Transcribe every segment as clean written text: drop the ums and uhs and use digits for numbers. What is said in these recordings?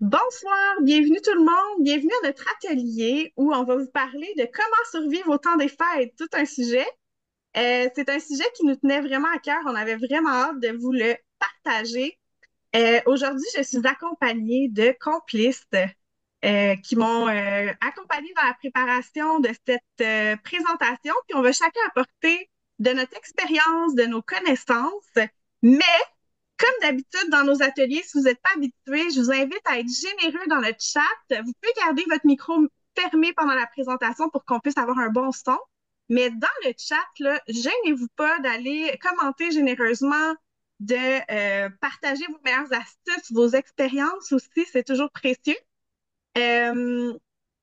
Bonsoir, bienvenue tout le monde, bienvenue à notre atelier où on va vous parler de comment survivre au temps des fêtes, tout un sujet. C'est un sujet qui nous tenait vraiment à cœur, on avait vraiment hâte de vous le partager. Aujourd'hui, je suis accompagnée de complices qui m'ont accompagnée dans la préparation de cette présentation, puis on va chacun apporter de notre expérience, de nos connaissances, mais comme d'habitude, dans nos ateliers, si vous n'êtes pas habitué, je vous invite à être généreux dans le chat. Vous pouvez garder votre micro fermé pendant la présentation pour qu'on puisse avoir un bon son. Mais dans le chat, là, gênez-vous pas d'aller commenter généreusement, de partager vos meilleures astuces, vos expériences aussi, c'est toujours précieux. Euh,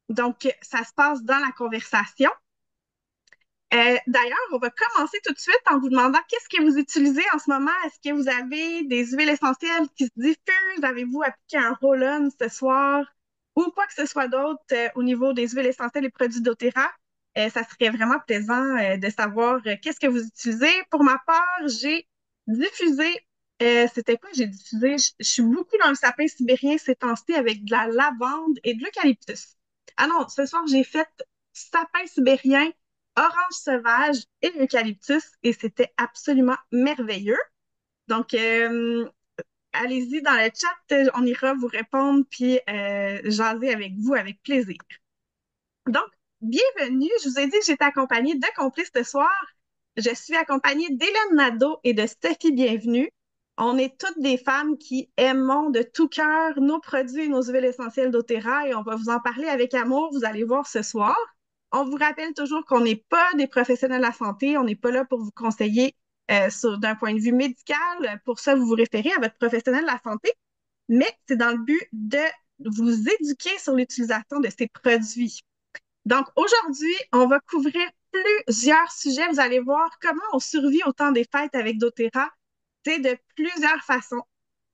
donc, ça se passe dans la conversation. D'ailleurs, on va commencer tout de suite en vous demandant qu'est-ce que vous utilisez en ce moment. Est-ce que vous avez des huiles essentielles qui se diffusent? Avez-vous appliqué un roll-on ce soir? Ou quoi que ce soit d'autre au niveau des huiles essentielles et produits doTERRA? Ça serait vraiment plaisant de savoir qu'est-ce que vous utilisez. Pour ma part, j'ai diffusé, c'était quoi j'ai diffusé? Je suis beaucoup dans le sapin sibérien ces temps-ci avec de la lavande et de l'eucalyptus. Ah non, ce soir, j'ai fait sapin sibérien, orange sauvage et l'eucalyptus et c'était absolument merveilleux. Donc, allez-y dans le chat, on ira vous répondre puis jaser avec vous avec plaisir. Donc, bienvenue. Je vous ai dit que j'étais accompagnée de complices ce soir. Je suis accompagnée d'Hélène Nadeau et de Sophie Bienvenue. On est toutes des femmes qui aimons de tout cœur nos produits et nos huiles essentielles doTERRA et on va vous en parler avec amour. Vous allez voir ce soir. On vous rappelle toujours qu'on n'est pas des professionnels de la santé. On n'est pas là pour vous conseiller d'un point de vue médical. Pour ça, vous vous référez à votre professionnel de la santé. Mais c'est dans le but de vous éduquer sur l'utilisation de ces produits. Donc, aujourd'hui, on va couvrir plusieurs sujets. Vous allez voir comment on survit au temps des fêtes avec doTERRA. C'est de plusieurs façons.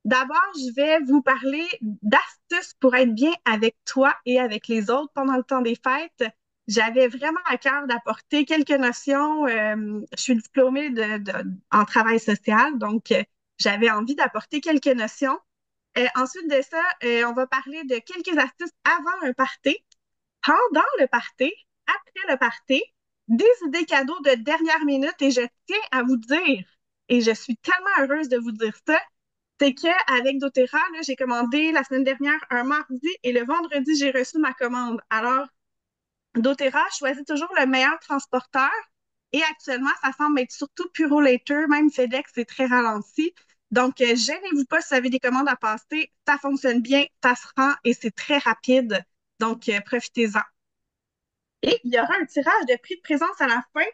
D'abord, je vais vous parler d'astuces pour être bien avec toi et avec les autres pendant le temps des fêtes. J'avais vraiment à cœur d'apporter quelques notions. Je suis diplômée en travail social, donc j'avais envie d'apporter quelques notions. Ensuite de ça, on va parler de quelques astuces avant un party, pendant le party, après le party, des idées cadeaux de dernière minute et je tiens à vous dire, et je suis tellement heureuse de vous dire ça, c'est qu'avec doTERRA, là, j'ai commandé la semaine dernière un mardi et le vendredi, j'ai reçu ma commande. Alors, doTERRA choisit toujours le meilleur transporteur et actuellement, ça semble être surtout Purolator, même FedEx est très ralenti. Donc, gênez-vous pas si vous avez des commandes à passer, ça fonctionne bien, ça se rend et c'est très rapide. Donc, profitez-en. Et il y aura un tirage de prix de présence à la fin.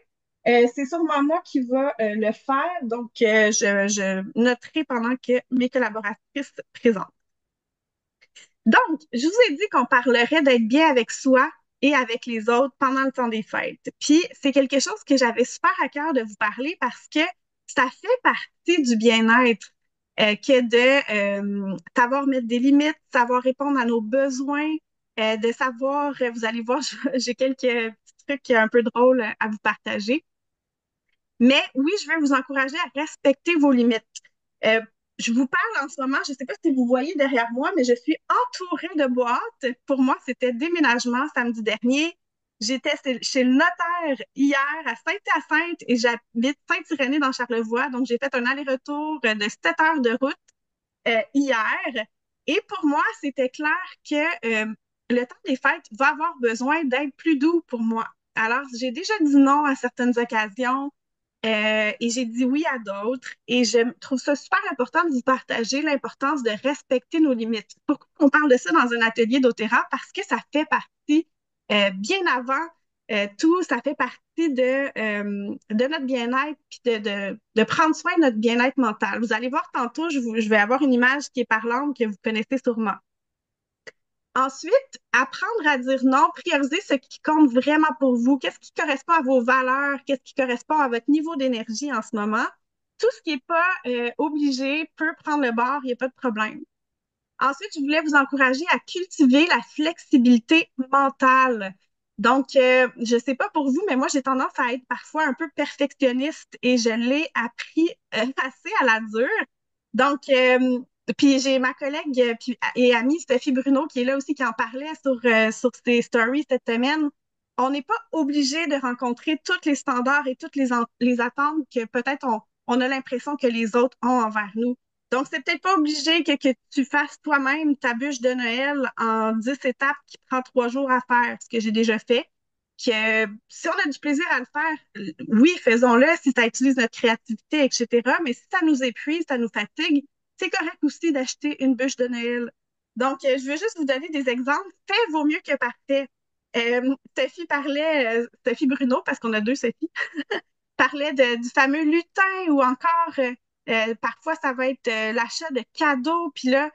C'est sûrement moi qui va le faire, donc je noterai pendant que mes collaboratrices présentent. Donc, je vous ai dit qu'on parlerait d'être bien avec soi et avec les autres pendant le temps des fêtes. Puis, c'est quelque chose que j'avais super à cœur de vous parler parce que ça fait partie du bien-être que de savoir mettre des limites, savoir répondre à nos besoins, de savoir, vous allez voir, j'ai quelques petits trucs un peu drôles à vous partager. Mais oui, je vais vous encourager à respecter vos limites. Euh, je vous parle en ce moment, je ne sais pas si vous voyez derrière moi, mais je suis entourée de boîtes. Pour moi, c'était déménagement samedi dernier. J'étais chez le notaire hier à Saint-Hyacinthe et j'habite Saint-Irénée dans Charlevoix. Donc, j'ai fait un aller-retour de 7 heures de route hier. Et pour moi, c'était clair que le temps des fêtes va avoir besoin d'être plus doux pour moi. Alors, j'ai déjà dit non à certaines occasions. Et j'ai dit oui à d'autres. Et je trouve ça super important de vous partager l'importance de respecter nos limites. Pourquoi on parle de ça dans un atelier doTERRA? Parce que ça fait partie, bien avant tout, ça fait partie de notre bien-être, puis de prendre soin de notre bien-être mental. Vous allez voir tantôt, je vais avoir une image qui est parlante que vous connaissez sûrement. Ensuite, apprendre à dire non, prioriser ce qui compte vraiment pour vous. Qu'est-ce qui correspond à vos valeurs? Qu'est-ce qui correspond à votre niveau d'énergie en ce moment? Tout ce qui n'est pas obligé peut prendre le bord, il n'y a pas de problème. Ensuite, je voulais vous encourager à cultiver la flexibilité mentale. Donc, je ne sais pas pour vous, mais moi, j'ai tendance à être parfois un peu perfectionniste et je l'ai appris assez à la dure. Donc, Puis j'ai ma collègue et amie Sophie Bruno qui est là aussi, qui en parlait sur ses stories cette semaine. On n'est pas obligé de rencontrer tous les standards et toutes les attentes que peut-être on a l'impression que les autres ont envers nous. Donc, c'est peut-être pas obligé que tu fasses toi-même ta bûche de Noël en 10 étapes qui prend 3 jours à faire, ce que j'ai déjà fait. Que si on a du plaisir à le faire, oui, faisons-le si ça utilise notre créativité, etc. Mais si ça nous épuise, ça nous fatigue, c'est correct aussi d'acheter une bûche de Noël. Donc, je veux juste vous donner des exemples. Fait vaut mieux que parfait. Sophie Bruno, parce qu'on a deux Sophie, parlait du fameux lutin ou encore parfois ça va être l'achat de cadeaux. Puis là,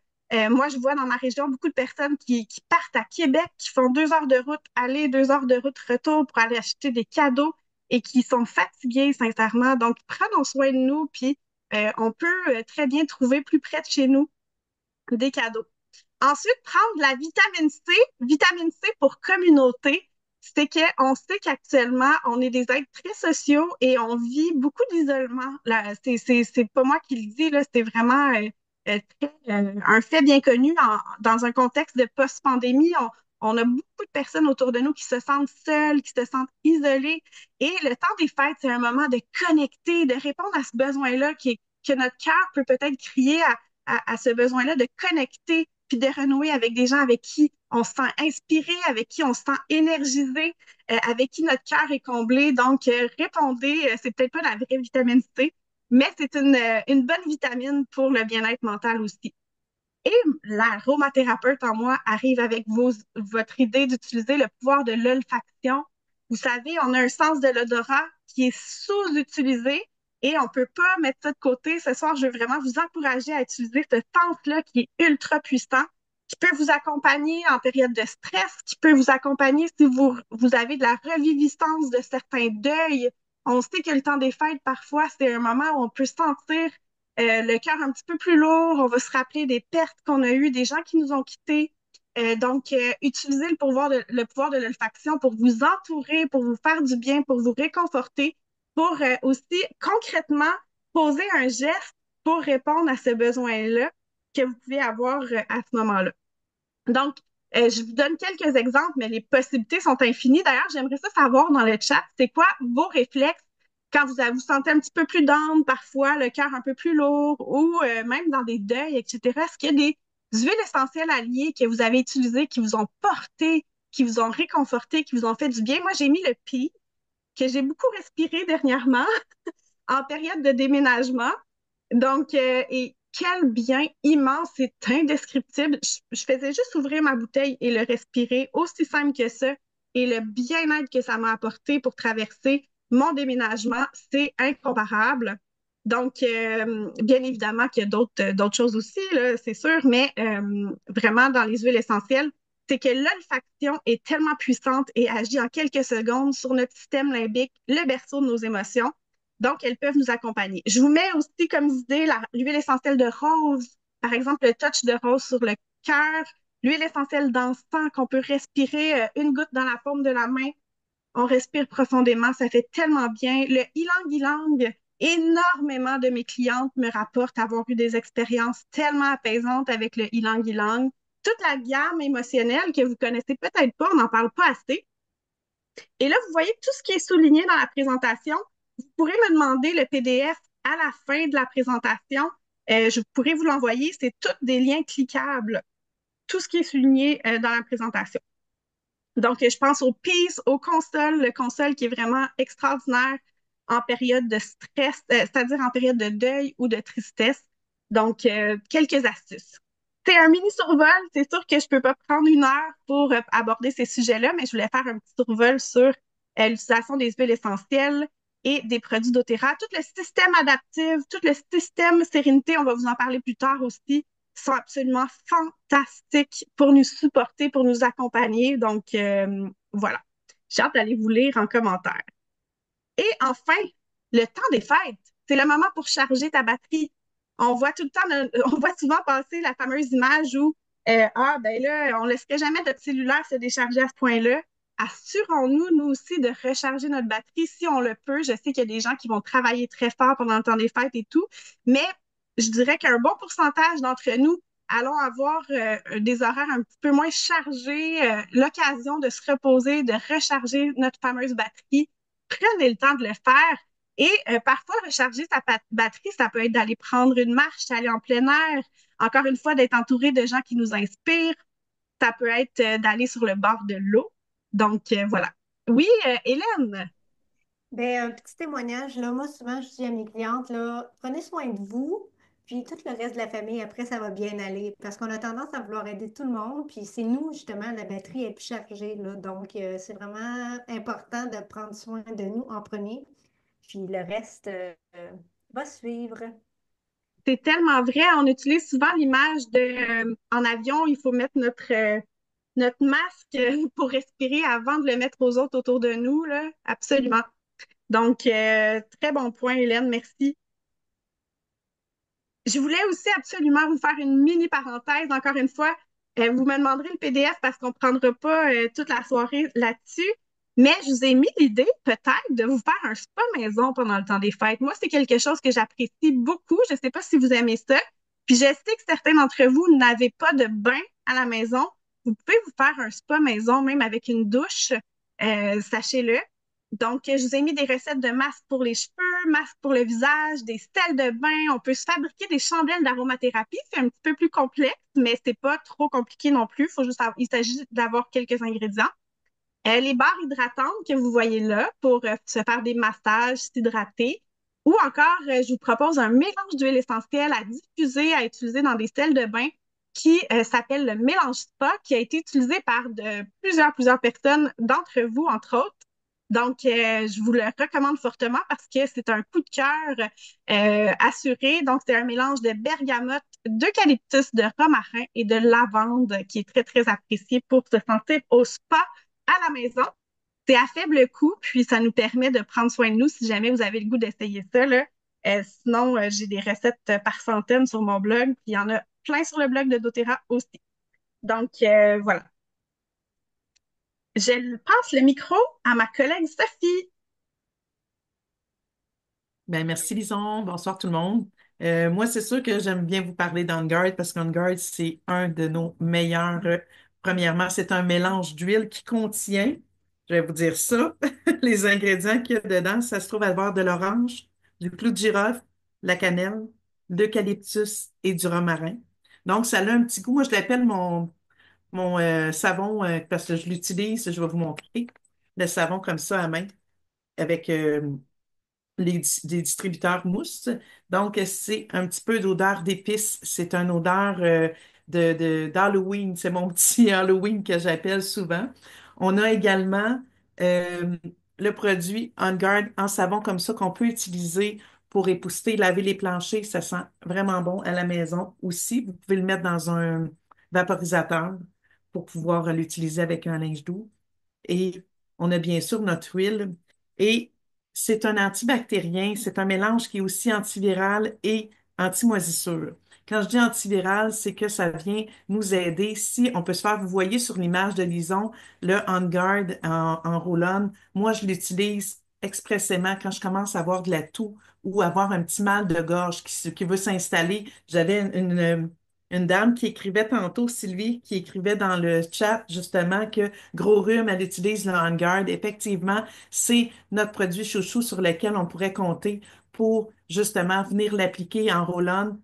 moi, je vois dans ma région beaucoup de personnes qui partent à Québec, qui font 2 heures de route aller, 2 heures de route retour pour aller acheter des cadeaux et qui sont fatigués, sincèrement. Donc, prenons soin de nous, puis on peut très bien trouver plus près de chez nous des cadeaux. Ensuite, prendre la vitamine C pour communauté, c'est qu'on sait qu'actuellement, on est des êtres très sociaux et on vit beaucoup d'isolement. Là, c'est pas moi qui le dis, là, c'est vraiment un fait bien connu dans un contexte de post-pandémie. On a beaucoup de personnes autour de nous qui se sentent seules, qui se sentent isolées. Et le temps des fêtes, c'est un moment de connecter, de répondre à ce besoin-là que notre cœur peut peut-être crier à ce besoin-là de connecter puis de renouer avec des gens avec qui on se sent inspiré, avec qui on se sent énergisé, avec qui notre cœur est comblé. Donc, répondez, c'est peut-être pas la vraie vitamine C, mais c'est une bonne vitamine pour le bien-être mental aussi. Et l'aromathérapeute en moi arrive avec votre idée d'utiliser le pouvoir de l'olfaction. Vous savez, on a un sens de l'odorat qui est sous-utilisé et on ne peut pas mettre ça de côté. Ce soir, je veux vraiment vous encourager à utiliser ce sens-là qui est ultra puissant, qui peut vous accompagner en période de stress, qui peut vous accompagner si vous avez de la reviviscence de certains deuils. On sait que le temps des fêtes, parfois, c'est un moment où on peut sentir le cœur un petit peu plus lourd. On va se rappeler des pertes qu'on a eues, des gens qui nous ont quittés. Donc, utilisez le pouvoir de l'olfaction pour vous entourer, pour vous faire du bien, pour vous réconforter, pour aussi concrètement poser un geste pour répondre à ce besoin-là que vous pouvez avoir à ce moment-là. Donc, je vous donne quelques exemples, mais les possibilités sont infinies. D'ailleurs, j'aimerais ça savoir dans le chat, c'est quoi vos réflexes quand vous sentez un petit peu plus down, parfois le cœur un peu plus lourd, ou même dans des deuils, etc. Est-ce qu'il y a des huiles essentielles alliées que vous avez utilisées, qui vous ont porté, qui vous ont réconforté, qui vous ont fait du bien? Moi, j'ai mis le pi, que j'ai beaucoup respiré dernièrement en période de déménagement. Donc, et quel bien immense et indescriptible. Je faisais juste ouvrir ma bouteille et le respirer, aussi simple que ça. Et le bien-être que ça m'a apporté pour traverser mon déménagement, c'est incomparable. Donc, bien évidemment qu'il y a d'autres choses aussi, là, c'est sûr, mais vraiment dans les huiles essentielles, c'est que l'olfaction est tellement puissante et agit en quelques secondes sur notre système limbique, le berceau de nos émotions. Donc, elles peuvent nous accompagner. Je vous mets aussi comme idée l'huile essentielle de rose, par exemple le touch de rose sur le cœur, l'huile essentielle d'encens qu'on peut respirer une goutte dans la paume de la main. On respire profondément, ça fait tellement bien. Le ylang-ylang, énormément de mes clientes me rapportent avoir eu des expériences tellement apaisantes avec le ylang-ylang. Toute la gamme émotionnelle que vous connaissez peut-être pas, on n'en parle pas assez. Et là, vous voyez tout ce qui est souligné dans la présentation. Vous pourrez me demander le PDF à la fin de la présentation. Je pourrais vous l'envoyer. C'est tous des liens cliquables, tout ce qui est souligné dans la présentation. Donc, je pense au Peace, au console, le console qui est vraiment extraordinaire en période de stress, c'est-à-dire en période de deuil ou de tristesse. Donc, quelques astuces. C'est un mini survol. C'est sûr que je peux pas prendre 1 heure pour aborder ces sujets-là, mais je voulais faire un petit survol sur l'utilisation des huiles essentielles et des produits doTERRA. Tout le système adaptif, tout le système sérénité, on va vous en parler plus tard aussi, sont absolument fantastiques pour nous supporter, pour nous accompagner. Donc, voilà. J'ai hâte d'aller vous lire en commentaire. Et enfin, le temps des fêtes. C'est le moment pour charger ta batterie. On voit tout le temps, on voit souvent passer la fameuse image où, ben là, on ne laisserait jamais notre cellulaire se décharger à ce point-là. Assurons-nous, nous aussi, de recharger notre batterie si on le peut. Je sais qu'il y a des gens qui vont travailler très fort pendant le temps des fêtes et tout, mais je dirais qu'un bon pourcentage d'entre nous allons avoir des horaires un petit peu moins chargés, l'occasion de se reposer, de recharger notre fameuse batterie. Prenez le temps de le faire. Et parfois, recharger sa batterie, ça peut être d'aller prendre une marche, d'aller en plein air, encore une fois, d'être entouré de gens qui nous inspirent. Ça peut être d'aller sur le bord de l'eau. Donc, voilà. Oui, Hélène, Ben, un petit témoignage, là, moi souvent je dis à mes clientes, là, prenez soin de vous, puis tout le reste de la famille, après ça va bien aller, parce qu'on a tendance à vouloir aider tout le monde, puis c'est nous justement, la batterie est plus chargée, là, donc c'est vraiment important de prendre soin de nous en premier, puis le reste va suivre. c'est tellement vrai. On utilise souvent l'image de en avion, il faut mettre notre masque pour respirer avant de le mettre aux autres autour de nous, là. Absolument. Donc, très bon point, Hélène. Merci. Je voulais aussi absolument vous faire une mini parenthèse. Encore une fois, vous me demanderez le PDF parce qu'on ne prendra pas toute la soirée là-dessus. Mais je vous ai mis l'idée peut-être de vous faire un spa maison pendant le temps des fêtes. Moi, c'est quelque chose que j'apprécie beaucoup. Je ne sais pas si vous aimez ça. Puis je sais que certains d'entre vous n'avez pas de bain à la maison. Vous pouvez vous faire un spa maison, même avec une douche, sachez-le. Donc, je vous ai mis des recettes de masques pour les cheveux, masques pour le visage, des sels de bain. On peut se fabriquer des chandelles d'aromathérapie. C'est un petit peu plus complexe, mais c'est pas trop compliqué non plus. Il s'agit d'avoir quelques ingrédients. Les barres hydratantes que vous voyez là pour se faire des massages, s'hydrater. Ou encore, je vous propose un mélange d'huile essentielle à diffuser, à utiliser dans des sels de bain qui s'appelle le mélange spa, qui a été utilisé par plusieurs personnes d'entre vous, entre autres. Donc, je vous le recommande fortement parce que c'est un coup de cœur assuré. Donc, c'est un mélange de bergamote, d'eucalyptus, de romarin et de lavande qui est très, très apprécié pour se sentir au spa à la maison. C'est à faible coût, puis ça nous permet de prendre soin de nous si jamais vous avez le goût d'essayer ça, là. Sinon, j'ai des recettes par centaines sur mon blog, puis il y en a plein sur le blog de doTERRA aussi. Donc, voilà. Je passe le micro à ma collègue Sophie. Ben, merci Lison, bonsoir tout le monde. Moi, c'est sûr que j'aime bien vous parler d'OnGuard parce qu'OnGuard, c'est un de nos meilleurs. Premièrement, c'est un mélange d'huile qui contient, je vais vous dire ça, les ingrédients qu'il y a dedans. Ça se trouve à avoir de l'orange, du clou de girofle, la cannelle, l'eucalyptus et du romarin. Donc, ça a un petit goût. Moi, je l'appelle mon savon parce que je l'utilise. Je vais vous montrer le savon comme ça à main avec des distributeurs mousse. Donc, c'est un petit peu d'odeur d'épices. C'est une odeur d'Halloween. C'est mon petit Halloween que j'appelle souvent. On a également euh, le produit On Guard en savon comme ça qu'on peut utiliser pour épousseter, laver les planchers. Ça sent vraiment bon à la maison aussi. Vous pouvez le mettre dans un vaporisateur pour pouvoir l'utiliser avec un linge doux. Et on a bien sûr notre huile. Et c'est un antibactérien, c'est un mélange qui est aussi antiviral et anti-moisissure. Quand je dis antiviral, c'est que ça vient nous aider. Si on peut se faire, vous voyez sur l'image de Lison, le On Guard en roll-on, moi je l'utilise expressément quand je commence à avoir de la toux ou avoir un petit mal de gorge qui veut s'installer. J'avais une dame qui écrivait tantôt, Sylvie, qui écrivait dans le chat justement que gros rhume, elle utilise le On Guard. Effectivement, c'est notre produit chouchou sur lequel on pourrait compter pour justement venir l'appliquer en roll-on.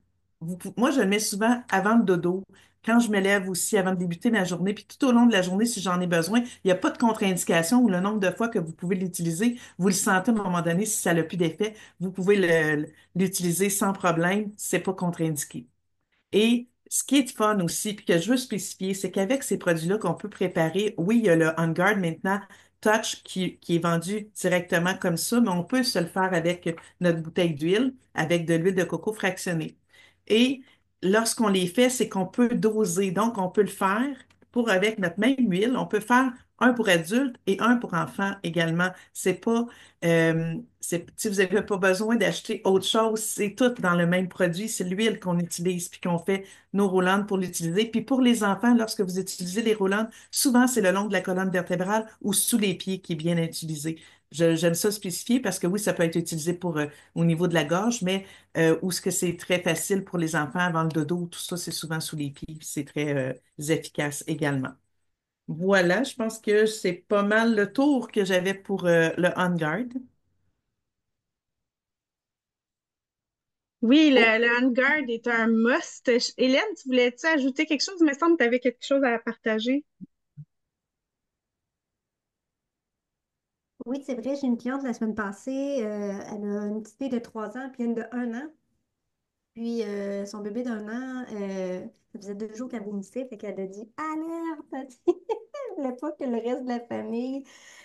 Moi, je le mets souvent avant le dodo, quand je me lève aussi, avant de débuter ma journée, puis tout au long de la journée, si j'en ai besoin, il n'y a pas de contre-indication ou le nombre de fois que vous pouvez l'utiliser, vous le sentez à un moment donné, si ça n'a plus d'effet, vous pouvez l'utiliser sans problème, c'est pas contre-indiqué. Et ce qui est fun aussi, puis que je veux spécifier, c'est qu'avec ces produits-là qu'on peut préparer, oui, il y a le On Guard maintenant Touch qui est vendu directement comme ça, mais on peut se le faire avec notre bouteille d'huile, avec de l'huile de coco fractionnée. Et lorsqu'on les fait, c'est qu'on peut doser. Donc, on peut le faire pour avec notre même huile. On peut faire un pour adultes et un pour enfants également. C'est pas, si vous n'avez pas besoin d'acheter autre chose, c'est tout dans le même produit. C'est l'huile qu'on utilise puis qu'on fait nos roll pour l'utiliser. Puis pour les enfants, lorsque vous utilisez les roll souvent c'est le long de la colonne vertébrale ou sous les pieds qui est bien utilisé. J'aime ça spécifier parce que oui, ça peut être utilisé pour au niveau de la gorge, mais où ce que c'est très facile pour les enfants avant le dodo, tout ça, c'est souvent sous les pieds, puis c'est très efficace également. Voilà, je pense que c'est pas mal le tour que j'avais pour le On Guard. Oui, Oh, le handguard est un must. Hélène, tu voulais-tu ajouter quelque chose? Il me semble que tu avais quelque chose à partager. Oui, c'est vrai, j'ai une cliente la semaine passée. Elle a une petite fille de 3 ans puis une de 1 an. Puis son bébé d'1 an, ça faisait 2 jours qu'elle vomissait, fait qu'elle a dit alerte! Elle dit, elle voulait pas que le reste de la famille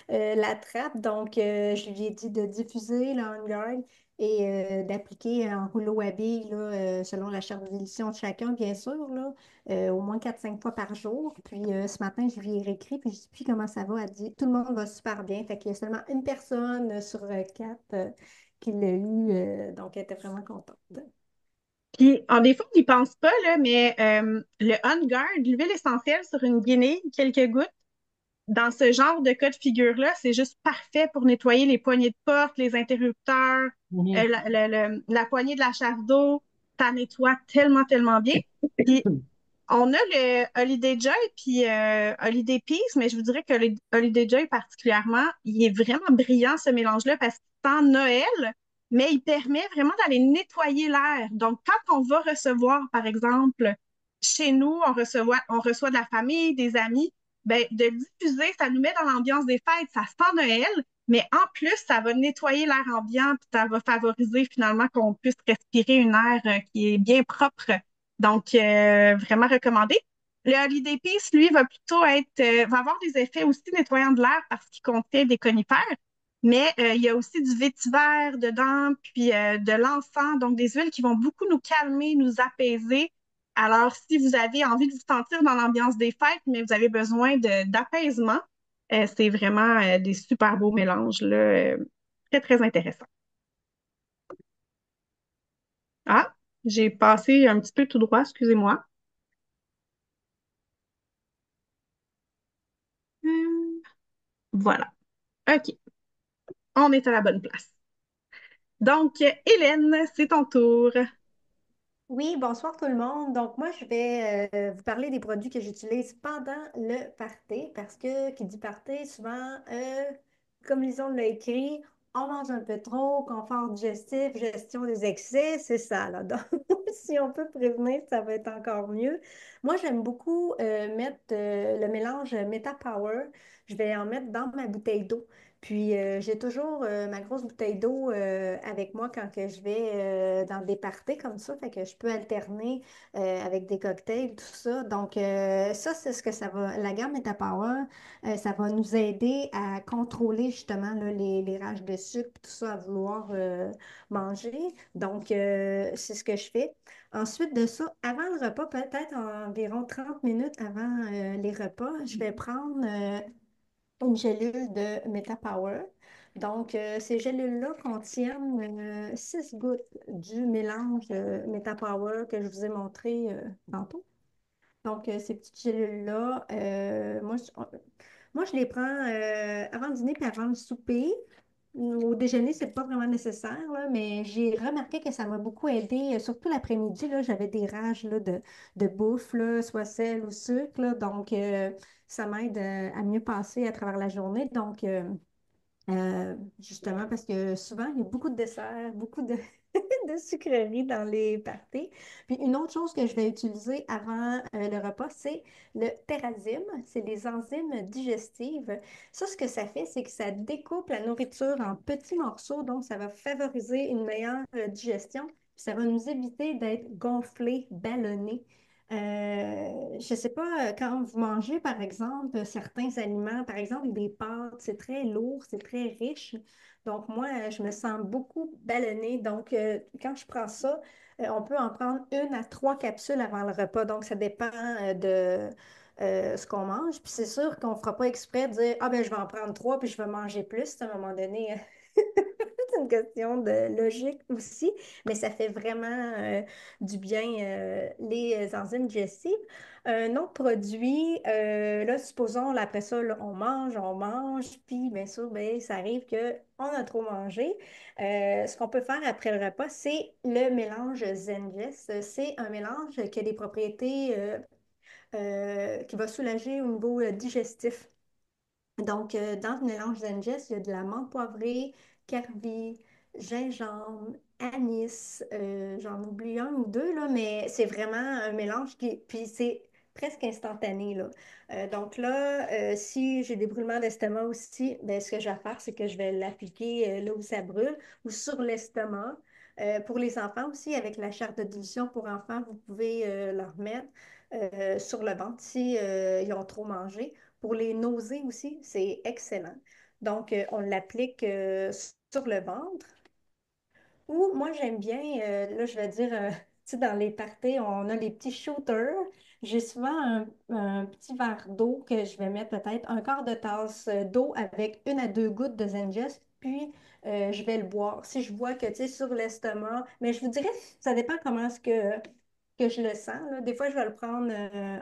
l'attrape. Donc, je lui ai dit de diffuser le On Guard et d'appliquer en rouleau à billes, là, selon la charte d'édition de chacun, bien sûr, là, au moins 4 5 fois par jour. Puis ce matin, je lui ai réécrit, puis je dis, puis comment ça va? Elle dit, tout le monde va super bien. Fait qu'il y a seulement une personne sur 4 qui l'a eu, donc elle était vraiment contente. Puis, des fois, on n'y pense pas, là, mais le On Guard, l'huile essentielle sur une guinée, quelques gouttes, dans ce genre de cas de figure-là, c'est juste parfait pour nettoyer les poignées de porte, les interrupteurs, mhm. la poignée de la chasse d'eau. Ça nettoie tellement, tellement bien. Puis, on a le Holiday Joy puis Holiday Peace, mais je vous dirais que le Holiday Joy particulièrement, il est vraiment brillant ce mélange-là parce qu'il sent Noël, mais il permet vraiment d'aller nettoyer l'air. Donc, quand on va recevoir, par exemple, chez nous, on reçoit de la famille, des amis, ben, de le diffuser, ça nous met dans l'ambiance des fêtes, ça sent Noël, mais en plus, ça va nettoyer l'air ambiant, puis ça va favoriser finalement qu'on puisse respirer une air qui est bien propre, donc, vraiment recommandé. Le Holiday Peace, lui, va plutôt va avoir des effets aussi nettoyants de l'air parce qu'il contient des conifères, mais il y a aussi du vétiver dedans, puis de l'encens, donc des huiles qui vont beaucoup nous calmer, nous apaiser. Alors, si vous avez envie de vous sentir dans l'ambiance des fêtes, mais vous avez besoin d'apaisement, c'est vraiment des super beaux mélanges, là, très, très intéressants. Ah, j'ai passé un petit peu tout droit, excusez-moi. Hum, Voilà. OK, on est à la bonne place. Donc, Hélène, c'est ton tour. Oui, bonsoir tout le monde. Donc, moi, je vais vous parler des produits que j'utilise pendant le party parce que qui dit party, souvent, comme Lison l'a écrit, on mange un peu trop, confort digestif, gestion des excès, c'est ça, là. Donc, si on peut prévenir, ça va être encore mieux. Moi, j'aime beaucoup mettre le mélange Meta Power. Je vais en mettre dans ma bouteille d'eau. Puis j'ai toujours ma grosse bouteille d'eau avec moi quand que je vais dans des parties comme ça, fait que je peux alterner avec des cocktails, tout ça. Donc ça, c'est ce que ça va. La gamme Metapower, ça va nous aider à contrôler justement là, les rages de sucre, tout ça à vouloir manger. Donc c'est ce que je fais. Ensuite de ça, avant le repas, peut-être environ 30 minutes avant les repas, je vais prendre une gélule de MetaPower. Donc, ces gélules-là contiennent 6 gouttes du mélange MetaPower que je vous ai montré tantôt. Donc, ces petites gélules-là, moi, je les prends avant le dîner puis avant le souper. Au déjeuner, c'est pas vraiment nécessaire, là, mais j'ai remarqué que ça m'a beaucoup aidé, surtout l'après-midi, là, j'avais des rages là, de bouffe, là, soit sel ou sucre, là, donc ça m'aide à mieux passer à travers la journée. Donc, justement, parce que souvent, il y a beaucoup de desserts, beaucoup de, de sucreries dans les parties. Puis une autre chose que je vais utiliser avant le repas, c'est le Terrazym. C'est des enzymes digestives. Ça, ce que ça fait, c'est que ça découpe la nourriture en petits morceaux, donc ça va favoriser une meilleure digestion. Puis ça va nous éviter d'être gonflés, ballonnés. Je ne sais pas, quand vous mangez, par exemple, certains aliments, par exemple des pâtes, c'est très lourd, c'est très riche. Donc, moi, je me sens beaucoup ballonnée. Donc, quand je prends ça, on peut en prendre 1 à 3 capsules avant le repas. Donc, ça dépend de ce qu'on mange. Puis, c'est sûr qu'on ne fera pas exprès de dire, ah, ben, je vais en prendre 3 puis je vais manger plus à un moment donné. C'est une question de logique aussi, mais ça fait vraiment du bien, les enzymes digestives. Un autre produit, là, supposons, là, après ça, là, on mange, puis bien sûr, ben, ça arrive qu'on a trop mangé. Ce qu'on peut faire après le repas, c'est le mélange Zengest. C'est un mélange qui a des propriétés qui va soulager au niveau digestif. Donc, dans le mélange d'Angest, il y a de la menthe poivrée, carvi, gingembre, anis. J'en oublie un ou deux, là, mais c'est vraiment un mélange qui... Puis c'est presque instantané, là. Donc là, si j'ai des brûlements d'estomac aussi, ben, ce que je vais faire, c'est que je vais l'appliquer là où ça brûle ou sur l'estomac. Pour les enfants aussi, avec la charte de dilution pour enfants, vous pouvez leur mettre sur le ventre si ils ont trop mangé. Pour les nausées aussi, c'est excellent. Donc, on l'applique sur le ventre. Ou moi, j'aime bien, là, je vais dire, tu sais, dans les parties, on a les petits shooters. J'ai souvent un petit verre d'eau que je vais mettre peut-être un quart de tasse d'eau avec 1 à 2 gouttes de Zengest, puis je vais le boire. Si je vois que, tu sais, sur l'estomac, mais je vous dirais, ça dépend comment est-ce que je le sens, là. Des fois, je vais le prendre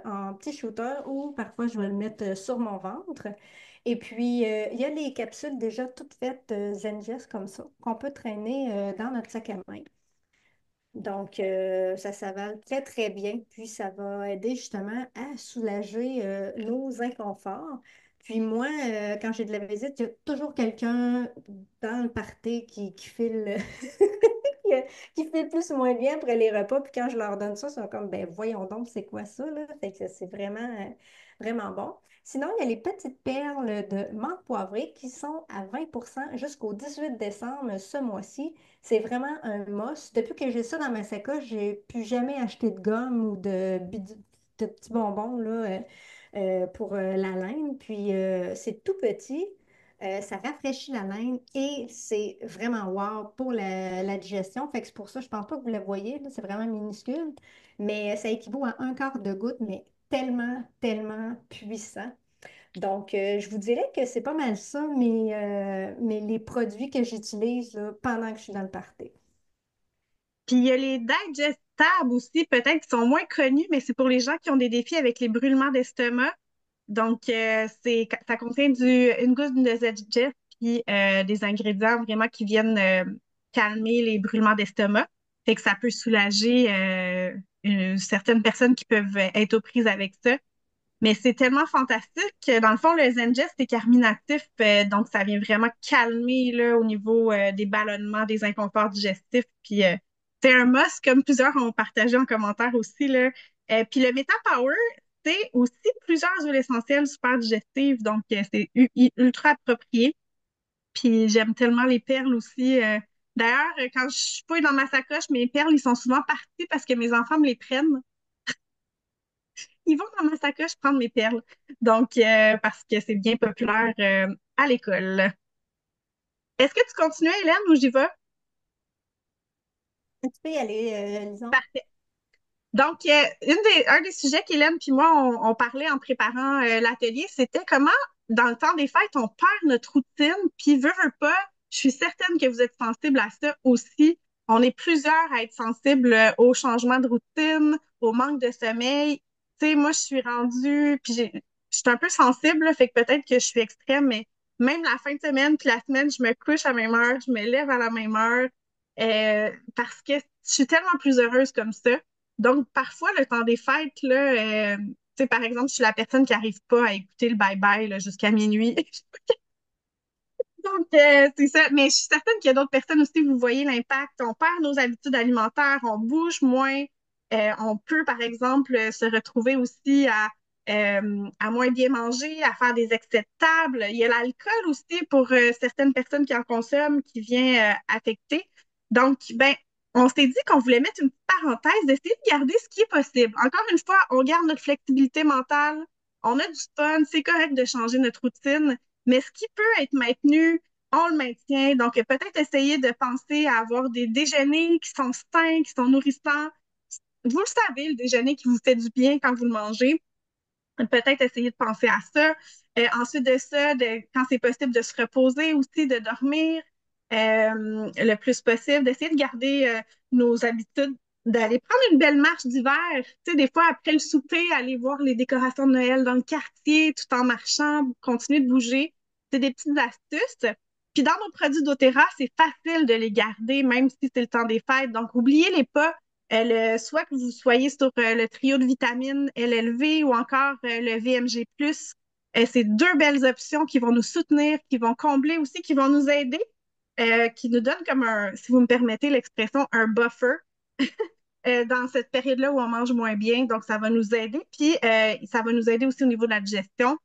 en petit shooter ou parfois, je vais le mettre sur mon ventre. Et puis, il y a les capsules déjà toutes faites Zengest comme ça, qu'on peut traîner dans notre sac à main. Donc, ça s'avale très, très bien. Puis, ça va aider justement à soulager nos inconforts. Puis, moi, quand j'ai de la visite, il y a toujours quelqu'un dans le party qui file, qui, qui file plus ou moins bien après les repas. Puis, quand je leur donne ça, ils sont comme, ben voyons donc, c'est quoi ça, là? Fait que c'est vraiment, vraiment bon. Sinon, il y a les petites perles de menthe poivrée qui sont à 20% jusqu'au 18 décembre ce mois-ci. C'est vraiment un must. Depuis que j'ai ça dans ma sacoche, j'ai plus jamais acheté de gomme ou de petits bonbons là, pour la laine. Puis c'est tout petit. Ça rafraîchit la laine et c'est vraiment wow pour la digestion. Fait que c'est pour ça, je pense pas que vous la voyez, là, c'est vraiment minuscule, mais ça équivaut à un quart de goutte, mais tellement, tellement puissant. Donc, je vous dirais que c'est pas mal ça, mais les produits que j'utilise là, pendant que je suis dans le party. Puis il y a les digestables aussi, peut-être qui sont moins connus, mais c'est pour les gens qui ont des défis avec les brûlements d'estomac. Donc, ça contient une goutte de digest puis des ingrédients vraiment qui viennent calmer les brûlements d'estomac. Fait que ça peut soulager certaines personnes qui peuvent être aux prises avec ça. Mais c'est tellement fantastique que, dans le fond, le Zengest est carminatif, donc ça vient vraiment calmer là, au niveau des ballonnements, des inconforts digestifs. Puis c'est un must, comme plusieurs ont partagé en commentaire aussi, là. Puis le Meta Power, c'est aussi plusieurs huiles essentielles super digestives, donc c'est ultra approprié. Puis j'aime tellement les perles aussi. D'ailleurs, quand je fouille dans ma sacoche, mes perles, ils sont souvent partis parce que mes enfants me les prennent. Ils vont dans ma sacoche prendre mes perles. Donc, parce que c'est bien populaire à l'école. Est-ce que tu continues, Hélène, ou j'y vais? Tu peux y aller, Lison. Parfait. Donc, un des sujets qu'Hélène puis moi, on parlait en préparant l'atelier, c'était comment, dans le temps des fêtes, on perd notre routine, puis veut pas, je suis certaine que vous êtes sensible à ça aussi. On est plusieurs à être sensibles au changement de routine, au manque de sommeil. Tu sais, moi, je suis rendue, je suis un peu sensible, là, fait que peut-être que je suis extrême, mais même la fin de semaine, puis la semaine, je me couche à la même heure, je me lève à la même heure, parce que je suis tellement plus heureuse comme ça. Donc, parfois, le temps des fêtes, là, tu sais, par exemple, je suis la personne qui n'arrive pas à écouter le bye-bye là, jusqu'à minuit. Donc, c'est ça. Mais je suis certaine qu'il y a d'autres personnes aussi, vous voyez l'impact. On perd nos habitudes alimentaires, on bouge moins. On peut, par exemple, se retrouver aussi à moins bien manger, à faire des excès de table. Il y a l'alcool aussi pour certaines personnes qui en consomment qui vient affecter. Donc, ben, on s'est dit qu'on voulait mettre une petite parenthèse, d'essayer de garder ce qui est possible. Encore une fois, on garde notre flexibilité mentale, on a du fun, c'est correct de changer notre routine, mais ce qui peut être maintenu, on le maintient. Donc, peut-être essayer de penser à avoir des déjeuners qui sont sains, qui sont nourrissants. Vous le savez, le déjeuner qui vous fait du bien quand vous le mangez. Peut-être essayer de penser à ça. Ensuite de ça, quand c'est possible, de se reposer aussi, de dormir. le plus possible, d'essayer de garder nos habitudes, d'aller prendre une belle marche d'hiver. Tu sais, des fois, après le souper, aller voir les décorations de Noël dans le quartier tout en marchant, continuer de bouger. C'est des petites astuces. Puis dans nos produits doTERRA, c'est facile de les garder, même si c'est le temps des fêtes. Donc, oubliez-les pas. Soit que vous soyez sur le trio de vitamines LLV ou encore le VMG+, c'est deux belles options qui vont nous soutenir, qui vont combler aussi, qui vont nous aider, qui nous donnent comme un, si vous me permettez l'expression, un buffer dans cette période-là où on mange moins bien. Donc, ça va nous aider. Puis, ça va nous aider aussi au niveau de la digestion.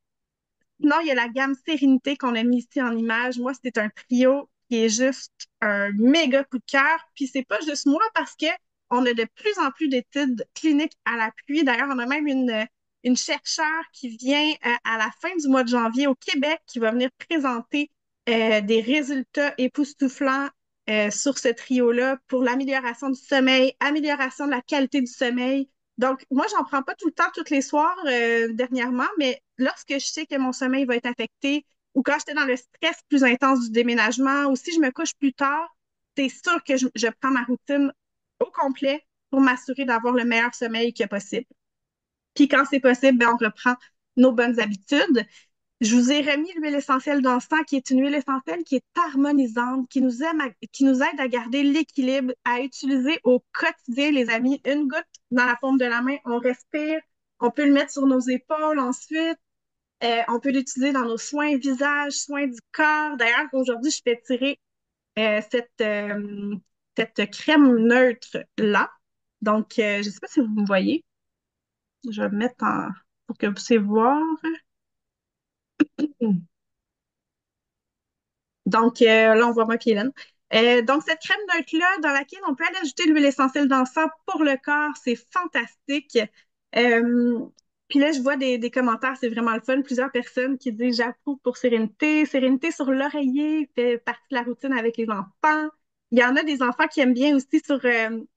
Sinon, il y a la gamme Sérénité qu'on a mis ici en image. Moi, c'est un trio qui est juste un méga coup de cœur. Puis c'est pas juste moi parce que on a de plus en plus d'études cliniques à l'appui. D'ailleurs, on a même une chercheure qui vient à la fin du mois de janvier au Québec qui va venir présenter des résultats époustouflants sur ce trio-là pour l'amélioration du sommeil, amélioration de la qualité du sommeil. Donc, moi, j'en prends pas tout le temps, tous les soirs dernièrement, mais lorsque je sais que mon sommeil va être affecté ou quand j'étais dans le stress plus intense du déménagement ou si je me couche plus tard, c'est sûr que je prends ma routine au complet pour m'assurer d'avoir le meilleur sommeil que possible. Puis quand c'est possible, ben, on reprend nos bonnes habitudes. Je vous ai remis l'huile essentielle d'encens, qui est une huile essentielle qui est harmonisante, qui nous aide à garder l'équilibre, à utiliser au quotidien, les amis. Une goutte dans la paume de la main, on respire, on peut le mettre sur nos épaules ensuite, on peut l'utiliser dans nos soins visage, soins du corps. D'ailleurs, aujourd'hui, je fais tirer euh, cette, euh, cette crème neutre-là. Donc, je ne sais pas si vous me voyez. Je vais me mettre pour que vous puissiez voir. Donc, là, on voit moi puis Hélène. Donc, cette crème neutre-là, dans laquelle on peut aller ajouter l'huile essentielle d'encens pour le corps, c'est fantastique. Euh, Puis là, je vois des commentaires, c'est vraiment le fun. Plusieurs personnes qui disent j'approuve pour Sérénité. Sérénité sur l'oreiller fait partie de la routine avec les enfants. Il y en a des enfants qui aiment bien aussi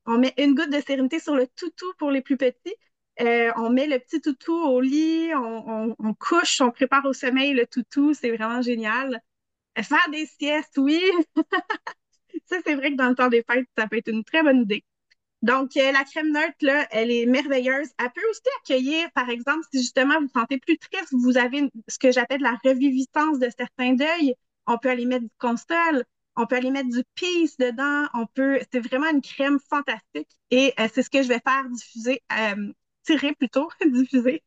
on met une goutte de Sérénité sur le toutou pour les plus petits. On met le petit toutou au lit, on couche, on prépare au sommeil le toutou, c'est vraiment génial. Faire des siestes, oui. Ça, c'est vrai que dans le temps des fêtes, ça peut être une très bonne idée. Donc, la crème neutre, là, elle est merveilleuse. Elle peut aussi accueillir, par exemple, si justement vous vous sentez plus triste, vous avez ce que j'appelle la reviviscence de certains deuils. On peut aller mettre du Constol, on peut aller mettre du Peace dedans. C'est vraiment une crème fantastique. Et c'est ce que je vais faire tirer plutôt, diffuser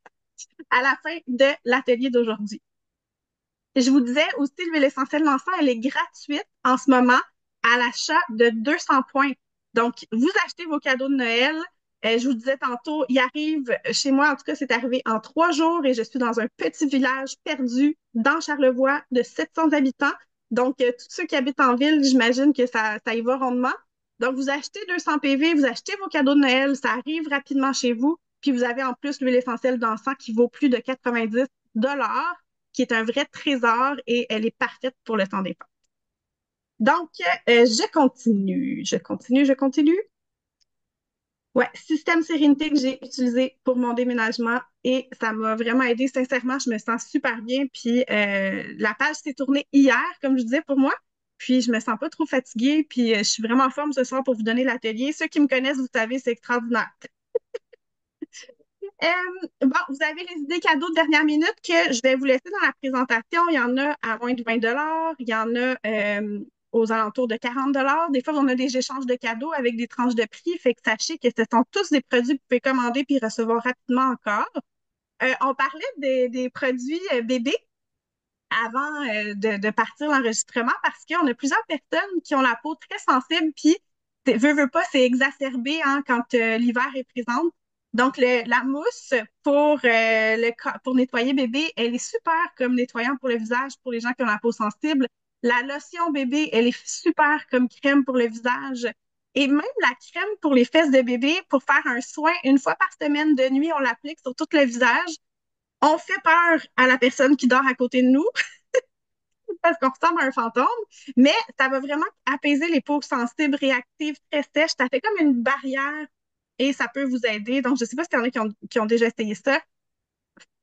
à la fin de l'atelier d'aujourd'hui. Je vous disais aussi, l'huile essentielle d'encens, elle est gratuite en ce moment à l'achat de 200 points. Donc, vous achetez vos cadeaux de Noël. Je vous disais tantôt, il arrive chez moi, en tout cas, c'est arrivé en 3 jours et je suis dans un petit village perdu dans Charlevoix de 700 habitants. Donc, tous ceux qui habitent en ville, j'imagine que ça y va rondement. Donc, vous achetez 200 PV, vous achetez vos cadeaux de Noël, ça arrive rapidement chez vous. Puis, vous avez en plus l'huile essentielle d'encens qui vaut plus de 90 $ qui est un vrai trésor et elle est parfaite pour le temps des fêtes. Donc, je continue. Ouais, système Sérénité que j'ai utilisé pour mon déménagement et ça m'a vraiment aidé. Sincèrement, je me sens super bien. Puis la page s'est tournée hier, comme je disais, pour moi. Puis je me sens pas trop fatiguée. Puis je suis vraiment en forme ce soir pour vous donner l'atelier. Ceux qui me connaissent, vous savez, c'est extraordinaire. Bon, vous avez les idées cadeaux de dernière minute que je vais vous laisser dans la présentation. Il y en a à moins de 20 $. Il y en a aux alentours de 40 $. Des fois, on a des échanges de cadeaux avec des tranches de prix. Fait que sachez que ce sont tous des produits que vous pouvez commander puis recevoir rapidement encore. On parlait des produits bébés avant de partir l'enregistrement parce qu'on a plusieurs personnes qui ont la peau très sensible, puis veut pas, c'est exacerbé hein, quand l'hiver est présent. Donc, la mousse pour nettoyer bébé, elle est super comme nettoyant pour le visage pour les gens qui ont la peau sensible. La lotion bébé, elle est super comme crème pour le visage. Et même la crème pour les fesses de bébé, pour faire un soin une fois par semaine de nuit, on l'applique sur tout le visage. On fait peur à la personne qui dort à côté de nous parce qu'on ressemble à un fantôme, mais ça va vraiment apaiser les peaux sensibles, réactives, très sèches. Ça fait comme une barrière et ça peut vous aider. Donc, je ne sais pas s'il y en a qui ont déjà essayé ça.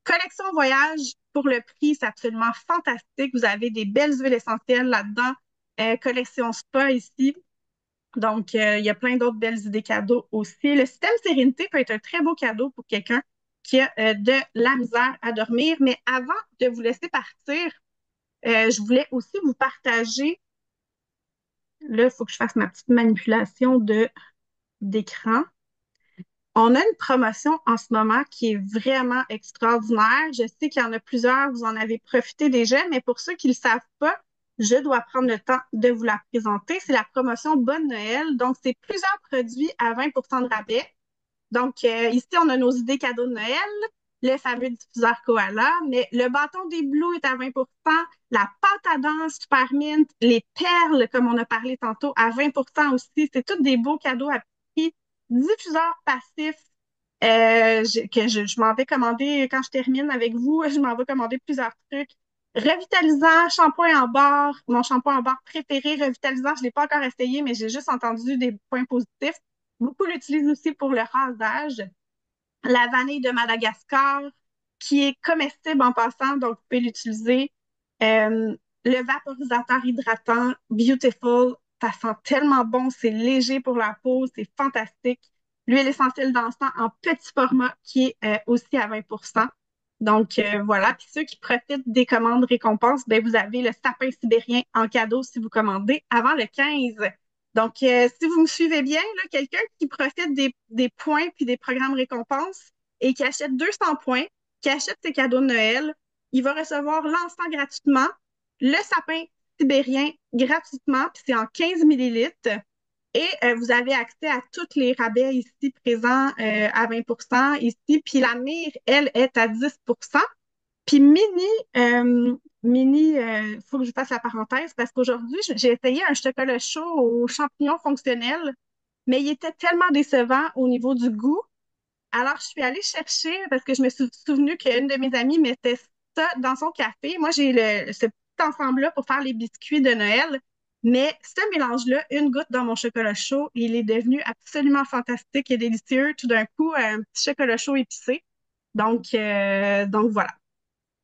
Collection voyage, pour le prix, c'est absolument fantastique. Vous avez des belles huiles essentielles là-dedans. collection spa ici. Donc, il y a plein d'autres belles idées cadeaux aussi. Le système Sérénité peut être un très beau cadeau pour quelqu'un qui a de la misère à dormir. Mais avant de vous laisser partir, je voulais aussi vous partager. Là, il faut que je fasse ma petite manipulation d'écran. On a une promotion en ce moment qui est vraiment extraordinaire. Je sais qu'il y en a plusieurs, vous en avez profité déjà, mais pour ceux qui ne le savent pas, je dois prendre le temps de vous la présenter. C'est la promotion Bonne Noël. Donc, c'est plusieurs produits à 20% de rabais. Donc, ici, on a nos idées cadeaux de Noël, le fameux diffuseur Koala, mais le bâton des Blues est à 20%, la pâte à dents Super Mint, les perles, comme on a parlé tantôt, à 20% aussi. C'est tous des beaux cadeaux à prix. Diffuseur passif, je m'en vais commander quand je termine avec vous, je m'en vais commander plusieurs trucs. Revitalisant, shampoing en barre, mon shampoing en barre préféré, revitalisant, je ne l'ai pas encore essayé, mais j'ai juste entendu des points positifs. Beaucoup l'utilisent aussi pour le rasage. La vanille de Madagascar, qui est comestible en passant, donc vous pouvez l'utiliser. Le vaporisateur hydratant, Beautiful, ça sent tellement bon, c'est léger pour la peau, c'est fantastique. L'huile essentielle d'encens en petit format qui est aussi à 20%. Donc voilà, puis ceux qui profitent des commandes récompenses, ben, vous avez le sapin sibérien en cadeau si vous commandez avant le 15. Donc, si vous me suivez bien, là, quelqu'un qui profite des points puis des programmes récompenses et qui achète 200 points, qui achète ses cadeaux de Noël, il va recevoir l'encens gratuitement, le sapin sibérien gratuitement, puis c'est en 15 millilitres. Et vous avez accès à tous les rabais ici présents à 20% ici. Puis la mire, elle, est à 10%. Puis faut que je fasse la parenthèse parce qu'aujourd'hui, j'ai essayé un chocolat chaud aux champignons fonctionnels, mais il était tellement décevant au niveau du goût. Alors, je suis allée chercher parce que je me suis souvenu qu'une de mes amies mettait ça dans son café. Moi, j'ai ce petit ensemble-là pour faire les biscuits de Noël. Mais ce mélange-là, une goutte dans mon chocolat chaud, il est devenu absolument fantastique et délicieux. Tout d'un coup, un petit chocolat chaud épicé. Donc voilà.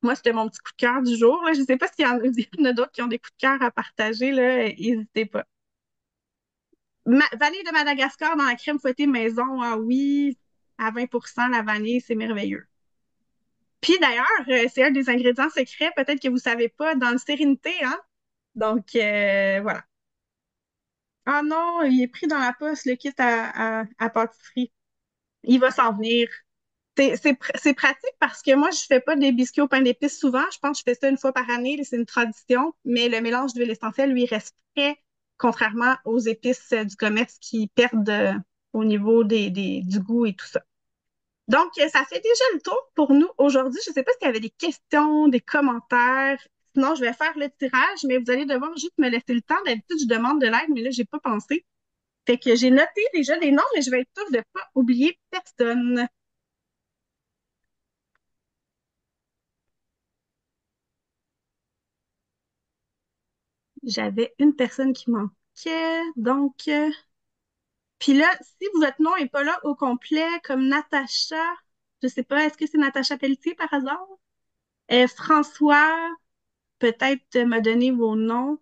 Moi, c'était mon petit coup de cœur du jour, là. Je ne sais pas s'il y en a d'autres qui ont des coups de cœur à partager, là. N'hésitez pas. Vanille de Madagascar dans la crème fouettée maison, ah oui, à 20%, la vanille, c'est merveilleux. Puis d'ailleurs, c'est un des ingrédients secrets, peut-être que vous ne savez pas, dans le Sérénité, hein? Donc, voilà. Ah non, il est pris dans la poste, le kit à pâtisserie. Il va s'en venir. C'est pratique parce que moi, je fais pas des biscuits au pain d'épices souvent. Je pense que je fais ça une fois par année, c'est une tradition. Mais le mélange d'huile essentielle, lui, reste frais, contrairement aux épices du commerce qui perdent au niveau du goût et tout ça. Donc, ça fait déjà le tour pour nous aujourd'hui. Je ne sais pas s'il y avait des questions, des commentaires. Sinon, je vais faire le tirage, mais vous allez devoir juste me laisser le temps. D'habitude, je demande de l'aide, mais là, j'ai pas pensé. Fait que j'ai noté déjà des noms, mais je vais être sûre de ne pas oublier personne. J'avais une personne qui manquait, donc... Puis là, si votre nom n'est pas là au complet, comme Natacha, je sais pas, est-ce que c'est Natacha Pelletier par hasard? François, peut-être me donner vos noms.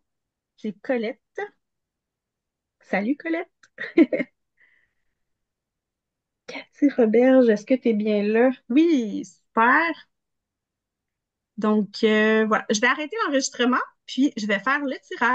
J'ai Colette. Salut Colette. Cathy Roberge, est-ce que tu es bien là? Oui, super. Donc, voilà, je vais arrêter l'enregistrement, puis je vais faire le tirage.